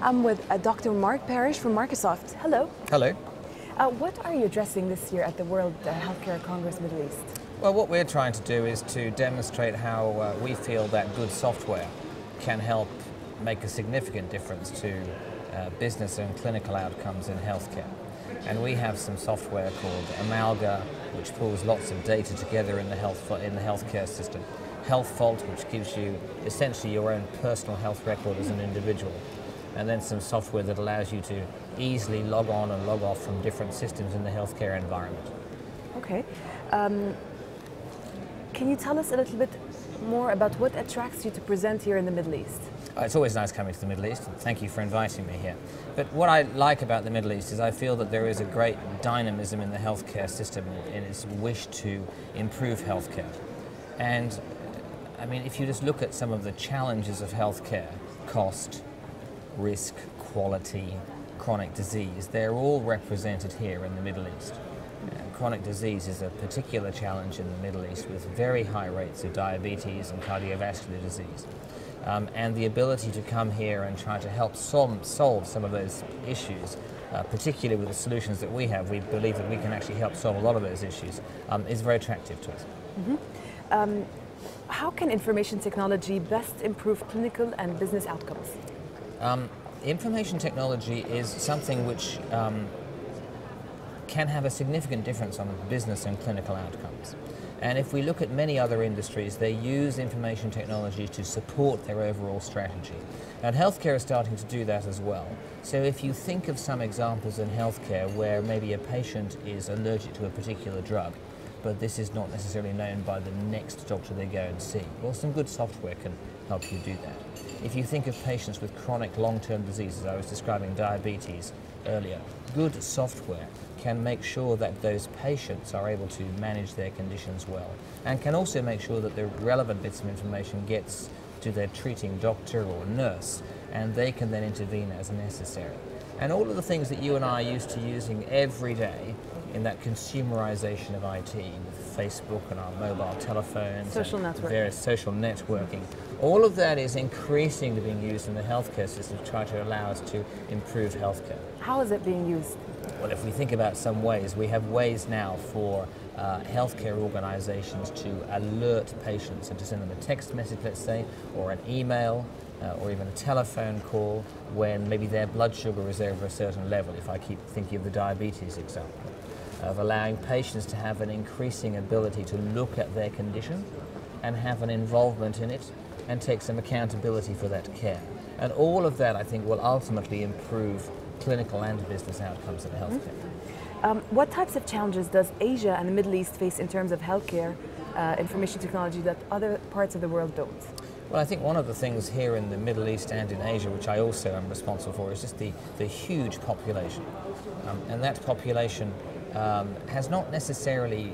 I'm with Dr. Mark Parrish from Microsoft. Hello. Hello. What are you addressing this year at the World Healthcare Congress Middle East? Well, what we're trying to do is to demonstrate how we feel that good software can help make a significant difference to business and clinical outcomes in healthcare. And we have some software called Amalga, which pulls lots of data together in the healthcare system. Health Vault, which gives you essentially your own personal health record as an individual. And then some software that allows you to easily log on and log off from different systems in the healthcare environment. Okay. Can you tell us a little bit more about what attracts you to present here in the Middle East? It's always nice coming to the Middle East. Thank you for inviting me here. But what I like about the Middle East is I feel that there is a great dynamism in the healthcare system in its wish to improve healthcare. And I mean, if you just look at some of the challenges of healthcare, cost, risk, quality, chronic disease, they're all represented here in the Middle East. Chronic disease is a particular challenge in the Middle East with very high rates of diabetes and cardiovascular disease. And the ability to come here and try to help solve some of those issues, particularly with the solutions that we have, we believe that we can actually help solve a lot of those issues, is very attractive to us. Mm-hmm. How can information technology best improve clinical and business outcomes? Information technology is something which can have a significant difference on business and clinical outcomes. And if we look at many other industries, they use information technology to support their overall strategy. And healthcare is starting to do that as well. So if you think of some examples in healthcare where maybe a patient is allergic to a particular drug, but this is not necessarily known by the next doctor they go and see, well, some good software can help you do that. If you think of patients with chronic long-term diseases, I was describing diabetes earlier, good software can make sure that those patients are able to manage their conditions well, and can also make sure that the relevant bits of information gets to their treating doctor or nurse, and they can then intervene as necessary. And all of the things that you and I are used to using every day in that consumerization of IT, with Facebook and our mobile telephones, various social networking, all of that is increasingly being used in the healthcare system to try to allow us to improve healthcare. How is it being used? Well, if we think about some ways, we have ways now for healthcare organizations to alert patients and to send them a text message, let's say, or an email, or even a telephone call when maybe their blood sugar is over a certain level, if I keep thinking of the diabetes example, of allowing patients to have an increasing ability to look at their condition and have an involvement in it and take some accountability for that care. And all of that, I think, will ultimately improve clinical and business outcomes in healthcare. What types of challenges does Asia and the Middle East face in terms of healthcare information technology that other parts of the world don't? Well, I think one of the things here in the Middle East and in Asia, which I also am responsible for, is just the huge population. And that population has not necessarily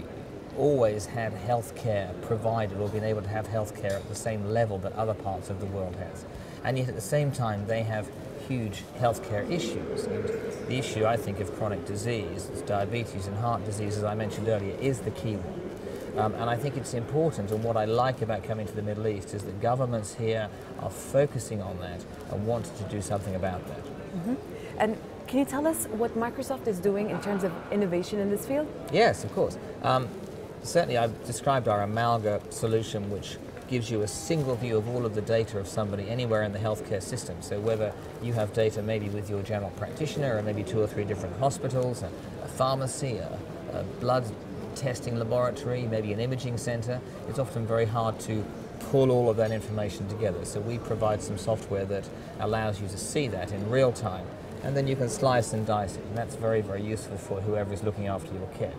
always had healthcare provided or been able to have healthcare at the same level that other parts of the world has. And yet at the same time, they have huge healthcare issues. And the issue, I think, of chronic disease, diabetes and heart disease, as I mentioned earlier, is the key one. And I think it's important, and what I like about coming to the Middle East is that governments here are focusing on that and wanting to do something about that. Mm-hmm. And can you tell us what Microsoft is doing in terms of innovation in this field? Yes, of course. Certainly I've described our Amalga solution, which gives you a single view of all of the data of somebody anywhere in the healthcare system. So whether you have data maybe with your general practitioner or maybe 2 or 3 different hospitals, a pharmacy, a blood testing laboratory, maybe an imaging center, it's often very hard to pull all of that information together. So we provide some software that allows you to see that in real time, and then you can slice and dice it, and that's very, very useful for whoever is looking after your care.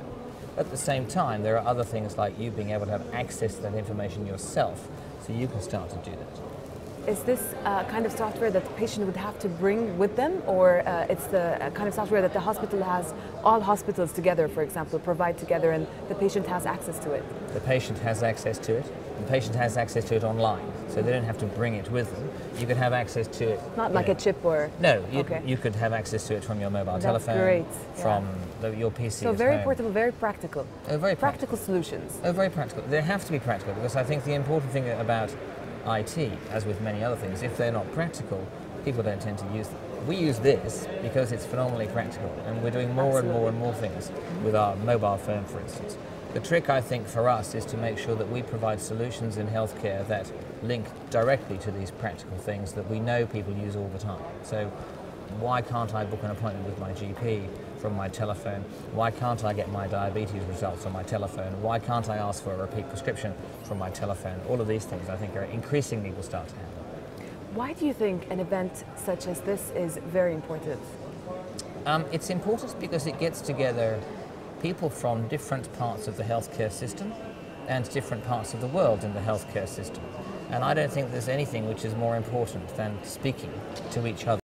At the same time, there are other things like you being able to have access to that information yourself, so you can start to do that. Is this kind of software that the patient would have to bring with them, or it's the kind of software that the hospital has, all hospitals together, for example, provide together and the patient has access to it? The patient has access to it. The patient has access to it online, so they don't have to bring it with them. You could have access to it. Not like a chip or... No, you could have access to it from your mobile telephone, great. from your PC. So very portable, very practical. Very practical solutions. Very practical. They have to be practical, because I think the important thing about IT, as with many other things, if they're not practical, people don't tend to use them. We use this because it's phenomenally practical, and we're doing more and more and more things with our mobile phone, for instance. The trick, I think, for us is to make sure that we provide solutions in healthcare that link directly to these practical things that we know people use all the time. So why can't I book an appointment with my GP from my telephone? Why can't I get my diabetes results on my telephone? Why can't I ask for a repeat prescription from my telephone? All of these things, I think, are increasingly will start to happen. Why do you think an event such as this is very important? It's important because it gets together people from different parts of the healthcare system and different parts of the world in the healthcare system. And I don't think there's anything which is more important than speaking to each other.